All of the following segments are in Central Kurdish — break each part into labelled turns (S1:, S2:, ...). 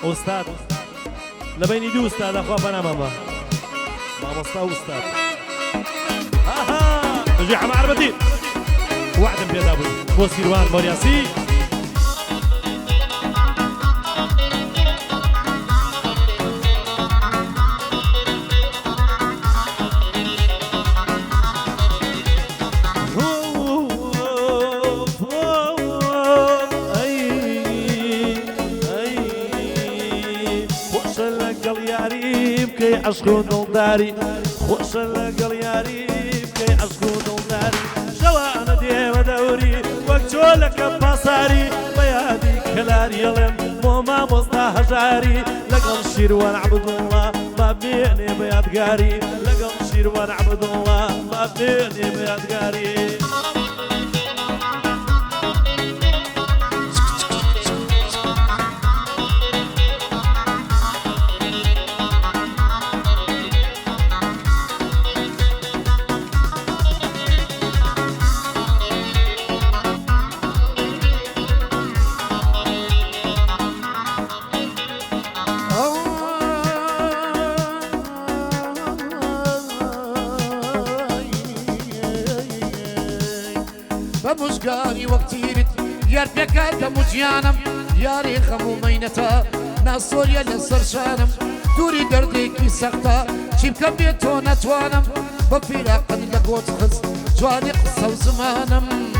S1: أستاذ لبيني دو أستاذ أخوة بنامة ما مصطفى أستاذ تجيح مع عربتي وعدا بيدابو بوسيروان مورياسي عشقو دڵداری خۆشە لەگەڵ یاری بکەی عشقو دڵداری شەوانە دێوە دەوری وەک چۆلەکە پاساری بە یادی کەلاری هەڵێم بۆ مامۆستا هەژاری لەگەڵ شیروان عەبدوڵڵا با بێنێ بە یادگاری لەگەڵ شیروان عەبدوڵڵا با بێنێ بە یادگاری
S2: بمشقاني وقتيرت يار بيكا دمجيانم ياري خمو مينتا ناسوريا لسر شانم دوري درديكي سختا شبكا بيتو نتوانم بفيرا قد لقوت خز جواني قصة وزمانم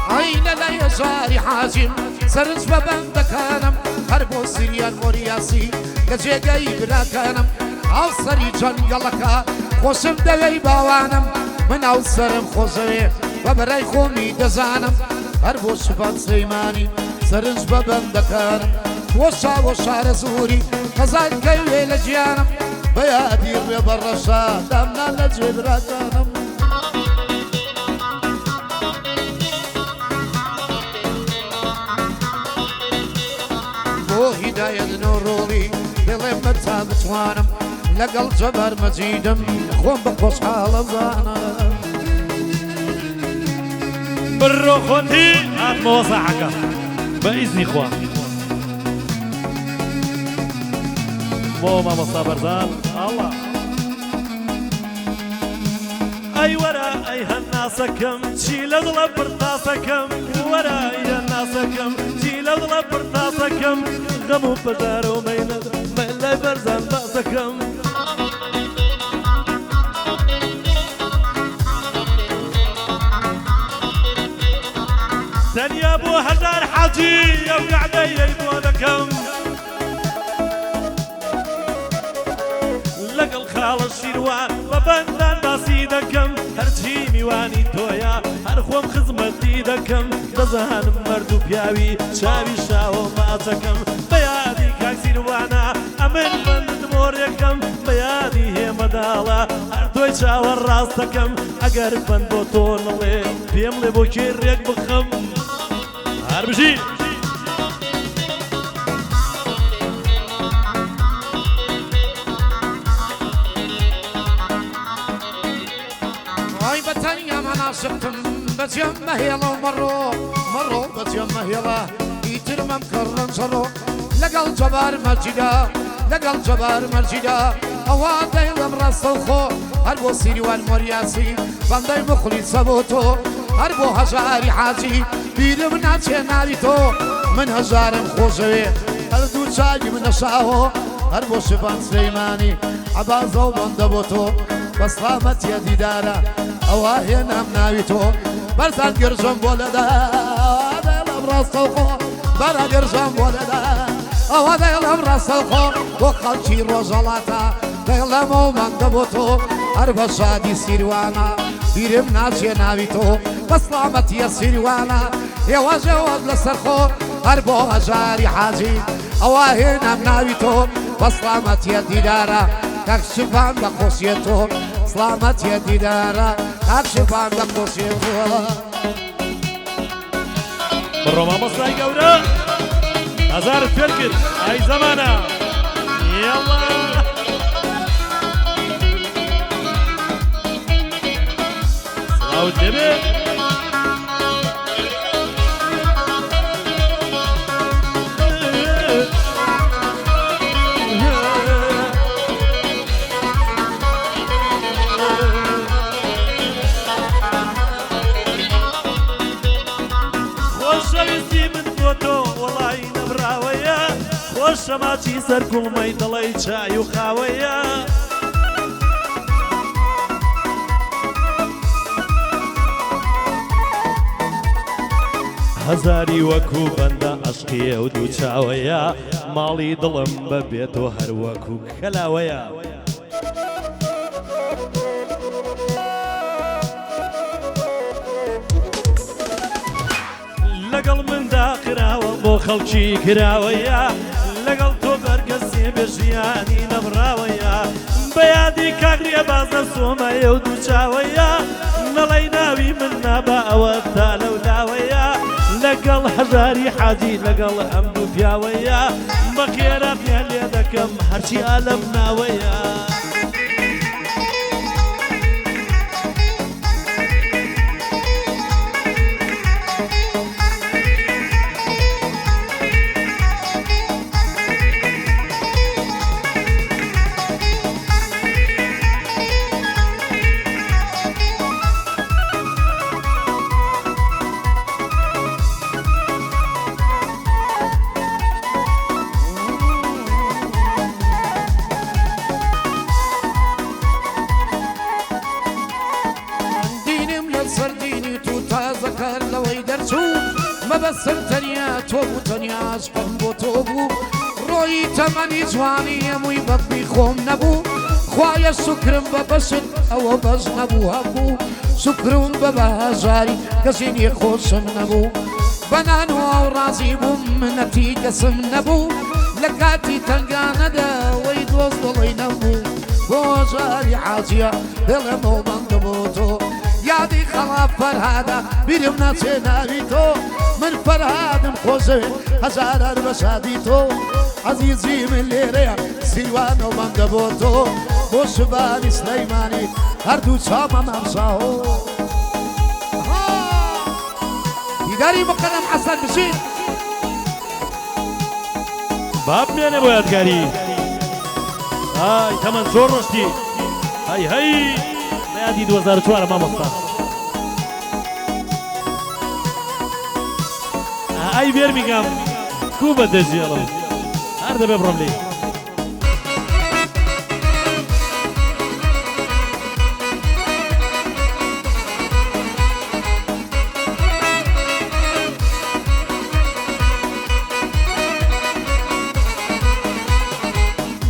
S2: عين لا يجاري حاجم سرنج ببندكانم هربو سيريان مورياسي كجيغاي براكانم ئاو سەری جەنگەڵەکە خۆشم دەوێی باوانم من ئەو سەرم خۆشەوێ بە بەرای خۆمی دەزانم هەر بۆ شوبان سلەیمانی سەرنج بە بەندەکانم بۆ شاوە شارە زووری هەزار کەوێ لە گیانم بە یادی ڕێبە ڕەشا دامنان لە جێبراکانم بۆ هیدایەت نۆڕۆڵی دڵێم بەتا بتوانم لەگەڵ جەبار مەجیدم خۆم بە خۆشحاڵە زانم
S1: بڕۆ خۆتی هاتمەوە ساحەکە بە ئیزنی خوا بۆ مامۆستا بەرزان ئاڵا ئەی وەرە ئەی هەناسەکەم چی لە دڵە پڕتاسەکەم وەرە ئەی هەناسەکەم چی لە دڵە پڕتاسەکەم غەم و بەژارە و مەینەت لای بەرزان باسەکەم تەنیا بۆ هەزار حاجی ئەو گەعدەیەی بۆ دەکەم لەگەڵ خاڵە شیروان بە بەندان باسی دەکەم هەرچی میوانی تۆیە هەر خۆم خزمەتی دەکەم دەزانم مەرد و پیاوی چاوی شاوە ماچەکەم بە یادی کاک سیروانە ئەمن بەندت مۆڕێکەم بە یادی هێمەداڵە هەر تۆی چاوە ڕاستەکەم ئەگەر بەند بۆ تۆ نەڵێ پێم لێ بۆ کێ ڕێک بخەم هەر بژی
S2: وای بەتەنیا مەناشقتم بەجێم مەهێڵە و مەڕۆ بەجێم مەهێڵە ئیترمەم کەڕەنجەڕۆ لەگەڵ جەبار مەرجیدا لەگەڵ جەبار مەرجیدا ئەوا دەیڵم ڕاستە و خۆ هەر بۆ سیروان مۆریاسی بەندەی مخلیسە بۆ تۆ هەر بۆ هەژاری حاجی بیرم ناچێ ناوی تۆ من هەژارم خۆشەوێ هەردوو چاوی منەشاوە هەر بۆ شوبان سلەیمانی عەبازە و بەندە بۆ تۆ بە سڵامەتیە دیدارە ئەوە هێنام ناوی تۆ بەرزان گرژەم بۆ لەدا دەڵم ڕاستە و خۆ بەرە گرژەم بۆ لەدا ئەوە دەڵم ڕاستە و خۆ بۆ خەڵکی ڕۆژەڵاتە دەڵەمە و مەندە بۆ تۆ هەر بە شادی سیروانە بیرم ناچێ ناوی تۆ بە سڵامەتیە سیروانە هێواژەوەت لەسەر خۆ هەر بۆ هەژاری حاجی ئەوە هێنام ناوی تۆ بە سڵامەتیە دیدارە کاک شوبان بە خۆشیە تۆ سڵامەتیە دیدارە کاک شوبان بە خۆشیە تۆ
S1: بڕۆ مامۆستای گەورە هەزارت فێر کرد ئای زەمانە یەڵا سڵاوت دەبێت شەماچی سەر کوڵمەی دڵی چای و خاوەیە هەزاری وەکو بەندە عەشقیە و دوو چاوەیە ماڵی دڵم بەبێت و هەر وەکو کەلاوەیە لەگەڵ مندا قراوە بۆ خەڵکی کراوەیە لەگەڵ تۆ بەرگەسێ بە ژیانی نەبراوەیە بە یادی کاگرێ بازە سۆمەیە و دوو چاوەیە نەڵەی ناوی من نابە ئەوە تا لەو لاوەیە لەگەڵ هەژاری حاجی لەگەڵ ئەم دوو پیاوەیە بە خێرا پێ لێ دەکەم هەرچی ئالەم ناوەیە
S2: مەبەستم تەنیا تۆ بوو تەنیا عەشقم بۆ تۆ بوو ڕۆیی تەمەنی جوانی هەمووی بەدڵی خۆم نەبوو خوایە سوکرم بە بەشت ئەوە بەش نەبوو هەبوو سوکرم بە بەهەژاری کەسی نیە خۆشم نەبوو بەنان و ئەو ڕازی بووم منەتی کەسم نەبوو لە کاتی تەنگانەدا وەی دۆست دڵی نەبوو بۆ ژاری حاجیە دڵێم بۆ بەندە بۆ تۆ یادی خەڵاب فەرهادە بیرم ناچێ ناوی تۆ من فەرهادم خۆشەوێ هەزار بە شادی تۆ عەزیزی من لێرەیە سیروانە و بەندە بۆ تۆ بۆ شوبانی سلەیمانی هەردوو چاومە مەمشاهۆ دیداری مقەدەم حەسەن بشین
S1: با بمێنێ بۆ یادگاری ئای تەمەن زۆر ڕۆشتی هەی هەی یادی 2004 مامۆستا ئای بێرمیگام کوو بە دەژێڵم هەر دەبێ بڕۆم لێ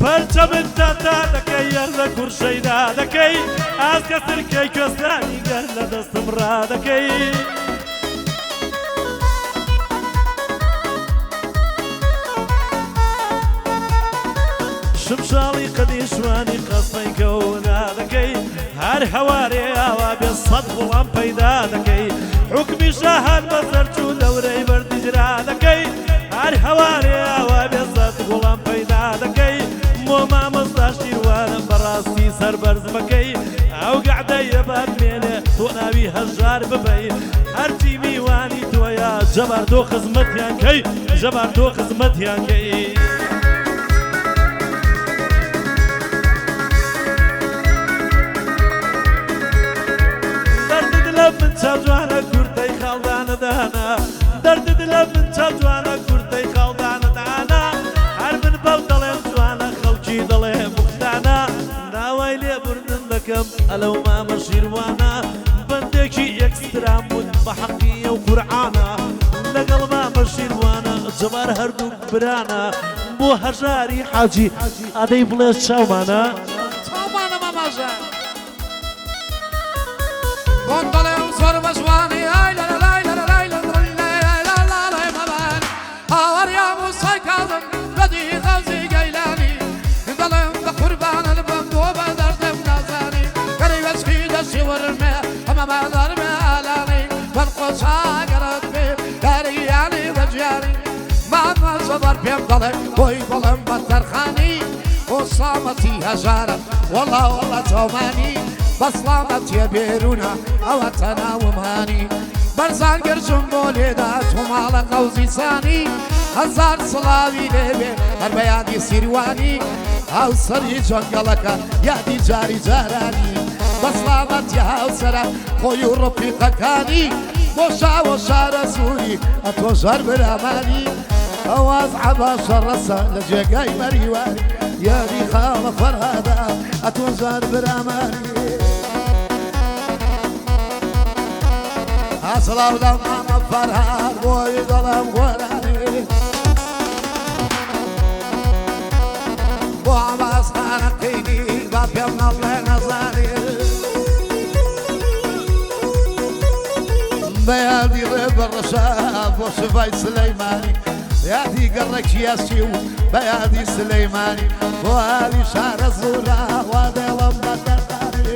S1: پەرچەمت تا دەکەی یەر لە کورشەیدا دەکەی ئاسکە سرکەی کوێستانی گەر لە دەستم ڕادەکەی شمشاڵی قەدی شوانی قەسمەی کەونا دەکەی هەر هەوارێ ئاوا بێ سەد وڵام پەیدا دەکەی حوکمی شاهان بەسەر چوو لەورەی بەردیجرا دەکەی هەر هەوارێ ئاوا بێ سەد وڵام پەیدا دەکەی مۆ مامۆستا شیروانم بەڕاستی سەربەرز بکەی ئەو گەعدەیە بابمێنێ تۆ ناوی هەژار ببەی هەرچی میوانی تۆیە جەبار تۆ خزمەتیان کەی جەبار تۆ خزمەتیان کەی من چاو جوانە کورتەی خاڵدانەدانا دەردت لە من چاو جوانە کورتەی خاڵدانەدانا هەر من بەو دەڵێم جوانە خەڵکی دەڵێ موختانە ناوای لێبوردن دەکەم ئەلەو مامە شیروانە بەندێکی ئێکسترام بوون بە حەقیە و قورعانە لەگەڵ مامە شیروانە جەبار هەردوو برانە بۆ هەژاری حاجی ئادەی بڵێ چاومانە
S2: چاومانە ماماژە بۆن دەڵێم زۆر بە جوانی ئای لە لای لە لای لە لای مەبان هاوەریام و سای کاڵم بەدی غەوزی گەیلانی دەڵێم بە قوربانە لەبەم بۆ بە دەردم نازانی گەری وەچکی دەستی وەرمێ ئەمە مادەرمێ ئالانی بەن خۆشاگەرت پێ دەریانی بەجیانی مامە زەبەر پێم دەڵێ بۆی بڵێم بە تەرخانی بۆ سڵامەتی هەژارە وەڵا وەڵا چاومانی بەسڵامەتیە بێرونە ئەوە تەناومانی بەرزان گەرجم بۆ لێدا تۆ ماڵە قەوزی سانی هەزار سڵاوی لێبێ هەر بە یادی سیروانی هاوسەری جەنگەڵەکە یادی جاری جارانی بەسڵامەتی هاوسەرە خۆی و ڕەفیقەکانی بۆ شاوە شارە سووری ئەتۆ ژەر برامانی أواز عباس الرسا لجاقاي مريواني يا دي خالة فرهادا أتوزار براماني أصلاو لما فرهاد بوي ظلم غراني بو عباس خانقيني بابي من الله نظري بيادي رب الرشاب وشفاي سليماني بيادي قرك ياسيو بيادي سليماني وهذه شهر الزورة وهذا لما تداري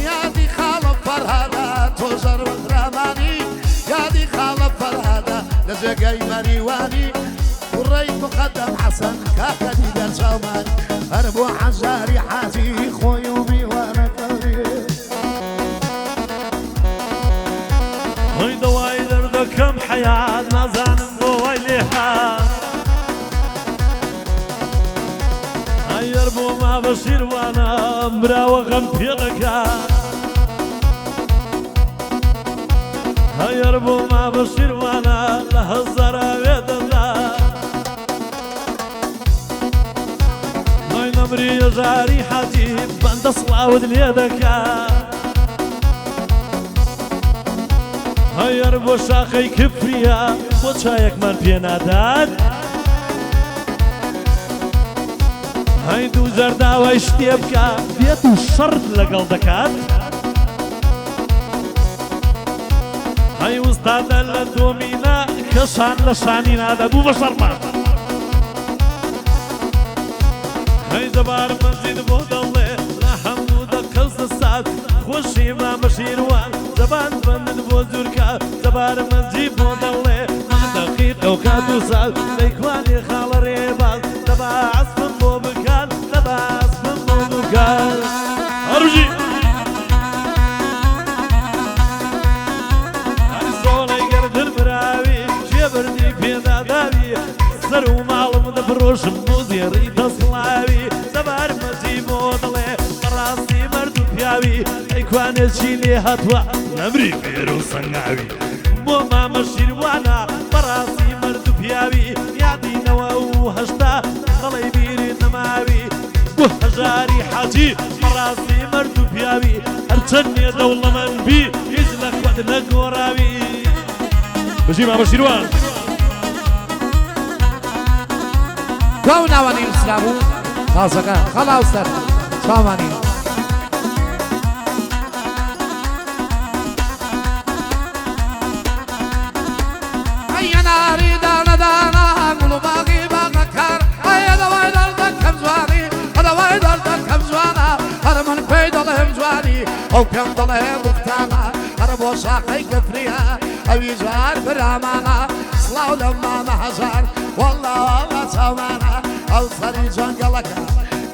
S2: يادي خالف فرهادا توزر براماني يادي خالف فرهادا لزقاي مريواني والري مقدم حسن كاكدي قال سوماني أربو حزاري حاتي خويومي وانا كوري
S1: هيدا وايدر ذكم حياة نازان بويلها هير بو ما بشير وانا مراوة غم بيدكا هير بو ما بشير وانا لهزر بيدنا هاي نمري جاري حاتي بند صلاود ليدكا هير بو شاخي كفريا بو چايك من بيناداد هاي دو زردا واشتيبكا بيتو شرط لقل دكات هاي وستادا لدومينا كشان لشاني نادا بو بشر ما هاي زبار منزيد بو دلي لحمدو دقص الساد خوشي ما مشيروان زبان بند بو زوركا زبار منزيد بو دلي دقيقة وكادو سال ليكواني خال ريبال تبا عصف بو بكال تبا عصف بو بكال أرجي هاي قرد المراوي شبردي بينا داوي سرو معلم دفروش موزيري تصلاوي زبار منزيد بو دلي راسي مردو بياوي ليكواني تشيلي هتوا نمري فيرو صنعوي بو ما مشير وانا براسي مردو بياوي يادي نواو هشتا خلي بيري نماوي بو هجاري حاجي براسي مردو بياوي هرچني دولة من بي إزلك ودنا قوراوي بجي ما مشير وانا
S2: كونا واني السلامو خاصة خلاص سر شاماني ناري دانا دانا قلو باقي باقا كار هيا دواي دردك همزواني دواي دردك همزوانا هر من بيد الله همزواني او كم ضله مختانا هر بو ساقي كفريا اوي زوار برامانا صلاو لما محزار والله والله سومانا او صري جنقلكا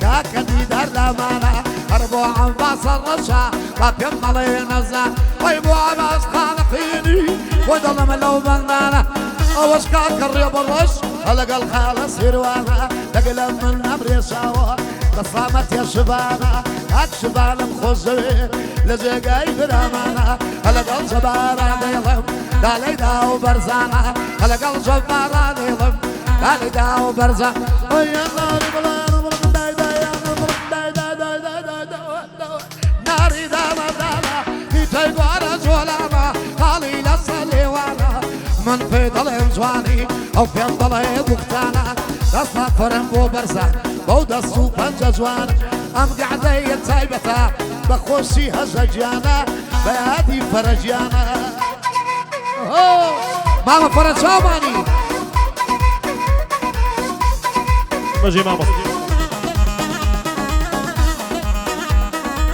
S2: كاكدي دردامانا هر بو عباس الرشا بابيم مالي نزا وي بو عباس خالقيني ودل ملو بندانا أوش كاكر يا برش هلقى الخالة سيروانا تقلب من أمري سوا تصامت يا شبانا هاك شبانا مخزوي لزيقاي برامانا هلقى الجبارة ديلم دالي داو برزانا هلقى الجبارة ديلم دالي داو برزانا ويا ناري بلانا مرق داي داي مرق داي داي داي داي داي ناري دانا دانا هيتاي قوانا جولانا خالي لسالي وانا من في ضلهم زواني او في ضلهم وقتانا تصنع فرن بو برزة بو دستو بنجا زوان ام قعدي تايبتا بخوشي هزجانا بهادي فرجانا ماما فرج شاماني
S1: بجي ماما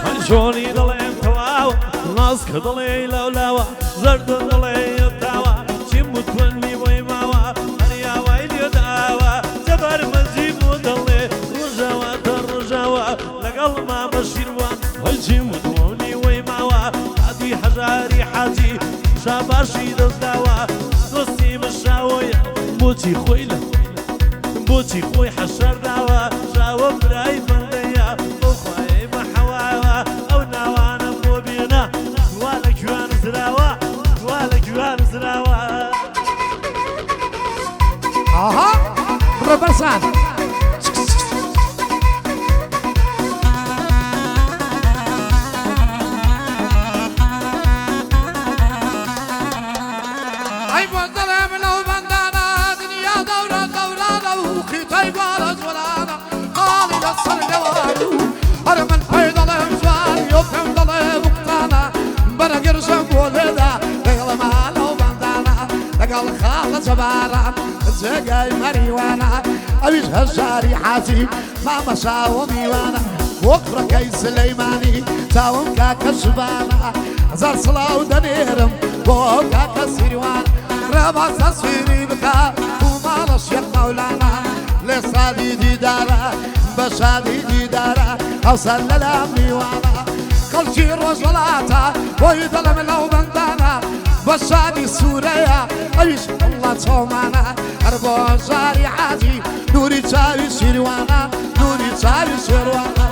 S1: هنشوني ضلهم تواو ناس كضلي لولاوا زرد ضلي يتاوا متوني ويماوا هريا ويلي داوا جبر مزيب ودلي رجاوا ترجاوا لقل ما بشير وان ويجي متوني ويماوا هادي حجاري حاجي شاباشي دزداوا دوسي مشاوية بوتي خويلة بوتي خوي حشر داوا شاوا براي بنديا وخواي محواوا او ناوانا مبينا ولا كوان زراوا ولا كوان زراوا
S2: بەسان ئەی بۆ دڵێم لەو بەندانە دنیا دەورە دەورانە و قیتەی گۆرە جوڵانە قاڵی لەسەر لێوان و هەر من پێی دەڵێم جوانی و پێم دەڵێ بوقتانە بەرەگرژەم بۆ لێدا لەگەڵەما لەو بەندانە لەگەڵ خاڵە جەباران جێگای مەریوانە ئەویش هەژاری حاجی مامەشا و میوانە بۆ کوڕەکەی سلەیمانی چاوم کاکە شبانە هەزار سڵاو دەنێرم بۆ کاکە سیروان ڕێبازە سوێنی بکە و ماڵە شێخ مەولانە لێ سادی دیدارە بە شادی دیدارە هەوسەر لەلام میوانە خەڵکی ڕۆژوەڵاتە بۆی دڵم لەو بەندانە بە شادی سوورەیە ئەویش وڵڵا چۆمانە هەر بۆ ژاری حاجی نوری چاوی شیروانە نوری چاوی شێروانە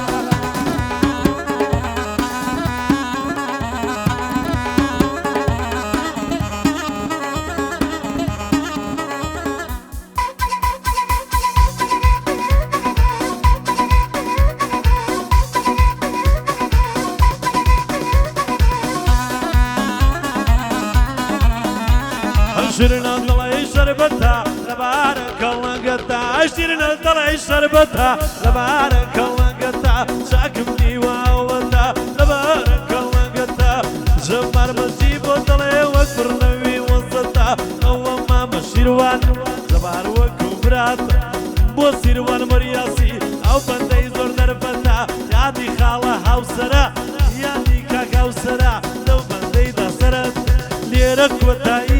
S1: شرنا دڵی شربەتە لەبارە کەڵەنگەتە ئەشتیرنە دڵی شربەتە لەبارە کەڵەنگەتە چاکم دیواوەتە لەبارە کەڵەنگەتە ژەمار بەجی بۆ دڵێ وەک پڕنەوی وەزەتە ئەوە مامە شیروان لەبار وەکو براتە بۆ سیروان مەریاسی ئەو بەندەی زۆر دەربەتە یادی خاڵە هاوسەرە یادی کاک هاوسەرە لەو بەندەیدا سەرەت لێرە کوتایی